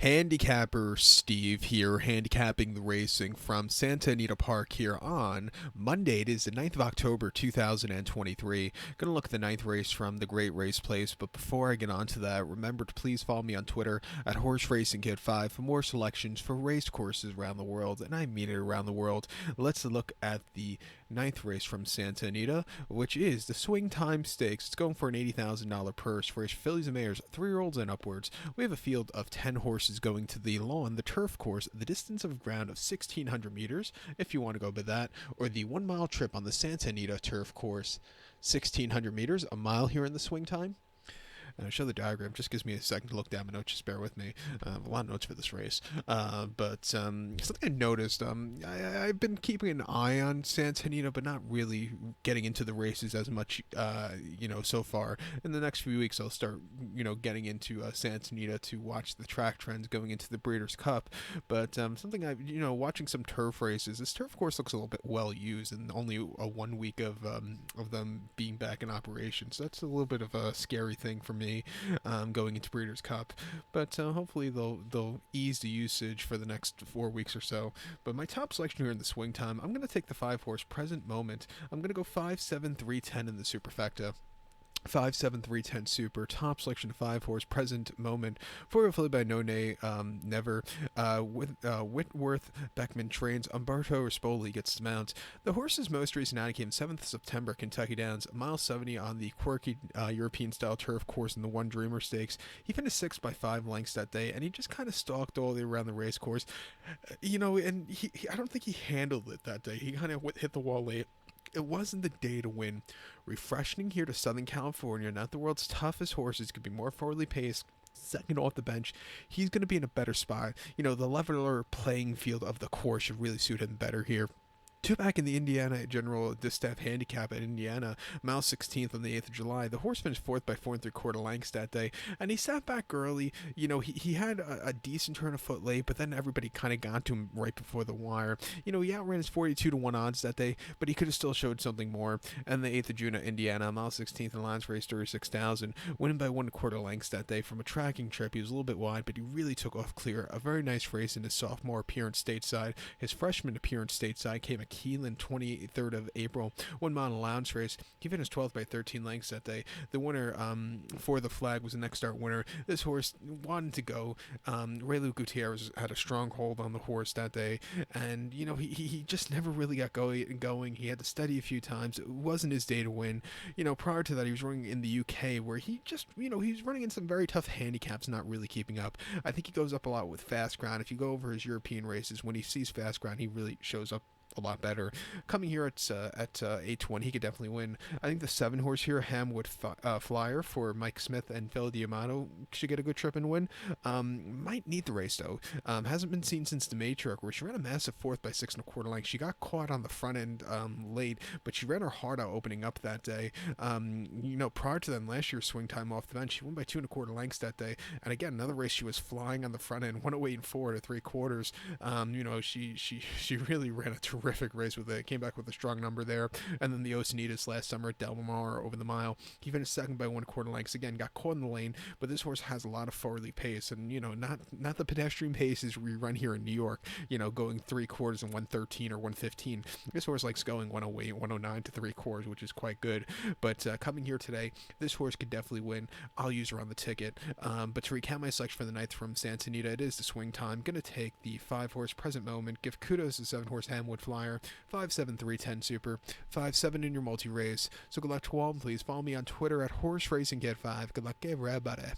Handicapper Steve here, handicapping the racing from Santa Anita Park here on Monday. It is the 9th of October 2023. Gonna look at the ninth race from the Great Race Place, but before I get on to that, remember to please follow me on Twitter at Horse Racing Kid 5 for more selections for race courses around the world, and I mean it around the world. Let's look at the ninth race from Santa Anita, which is the Swingtime Stakes. It's going for an $80,000 purse for fillies and mares, 3-year-olds and upwards. We have a field of 10 horses going to the lawn, the turf course, the distance of ground of 1,600 meters, if you want to go by that, or the 1 mile trip on the Santa Anita turf course, 1,600 meters, a mile here in the swing time. And I'll show the diagram. Just gives me a second to look down my notes. Just bear with me. I have a lot of notes for this race. But something I noticed, I've been keeping an eye on Santa Anita, but not really getting into the races as much, so far. In the next few weeks, I'll start, getting into Santa Anita to watch the track trends going into the Breeders' Cup. But something watching some turf races. This turf course looks a little bit well used, and only a 1 week of them being back in operation. So that's a little bit of a scary thing for me. Going into Breeders' Cup, but hopefully they'll ease the usage for the next 4 weeks or so. But my top selection here in the swing time, I'm going to take the 5-horse Present Moment. I'm going to go 5, 7, 3, 10 in the superfecta. 5, 7, 3, 10 super, top selection 5-horse Present Moment, for filly by None, Never, Whitworth Beckman trains, Umberto Rispoli gets to mount. The horse's most recent outing came 7th September, Kentucky Downs, mile 70 on the quirky European-style turf course in the One Dreamer Stakes. He finished 6th by 5 lengths that day, and he just kind of stalked all the way around the race course, and he I don't think he handled it that day. He kind of hit the wall late. It wasn't the day to win. Refreshing here to Southern California, not the world's toughest horses, could be more forwardly paced. Second off the bench, he's going to be in a better spot. The leveler playing field of the course should really suit him better here. 2 back in the Indiana General Distaff Handicap at Indiana, mile 16th on the 8th of July. The horse finished 4th by 4 3/4 lengths that day, and he sat back early. He had a decent turn of foot late, but then everybody kind of got to him right before the wire. He outran his 42-1 odds that day, but he could have still showed something more. And the 8th of June at Indiana, mile 16th in Lions Race 36,000, winning by 1 1/4 lengths that day from a tracking trip. He was a little bit wide, but he really took off clear. A very nice race in his sophomore appearance stateside. His freshman appearance stateside came at Keelan, 23rd of April, 1 mile allowance race. He finished 12th by 13 lengths that day. The winner for the flag was the next start winner. This horse wanted to go. Raylu Gutierrez had a strong hold on the horse that day, and he just never really got going. He had to steady a few times. It wasn't his day to win. Prior to that, he was running in the UK, where he just he's running in some very tough handicaps, not really keeping up. I think he goes up a lot with fast ground. If you go over his European races, when he sees fast ground, he really shows up a lot better. Coming here at 8-1, he could definitely win. I think the 7-horse here, Hamwood Flyer for Mike Smith and Phil Diamato, should get a good trip and win. Might need the race though. Hasn't been seen since the Matriarch, where she ran a massive 4th by 6 1/4 lengths. She got caught on the front end late, but she ran her heart out opening up that day. Prior to then, last year's swing time off the bench, she won by 2 1/4 lengths that day. And again, another race she was flying on the front end, 108 4 to 3/4. She really ran a terrific race with it. Came back with a strong number there. And then the Oceanitas last summer at Del Mar over the mile. He finished 2nd by 1 1/4 lengths. Again, got caught in the lane, but this horse has a lot of forwardly pace, and not the pedestrian paces we run here in New York. Going 3/4 and 113 or 115. This horse likes going 108, 109 to 3/4, which is quite good. But coming here today, this horse could definitely win. I'll use her on the ticket. But to recount my selection for the ninth from Santa Anita, it is the swing time. Gonna take the 5-horse Present Moment. Give kudos to 7-horse Hamwood Flyer. 5, 7, 3, 10 super. 5, 7 in your multi-race. So good luck to all, and please follow me on Twitter at Horse Racing Kid 5. Good luck, everybody.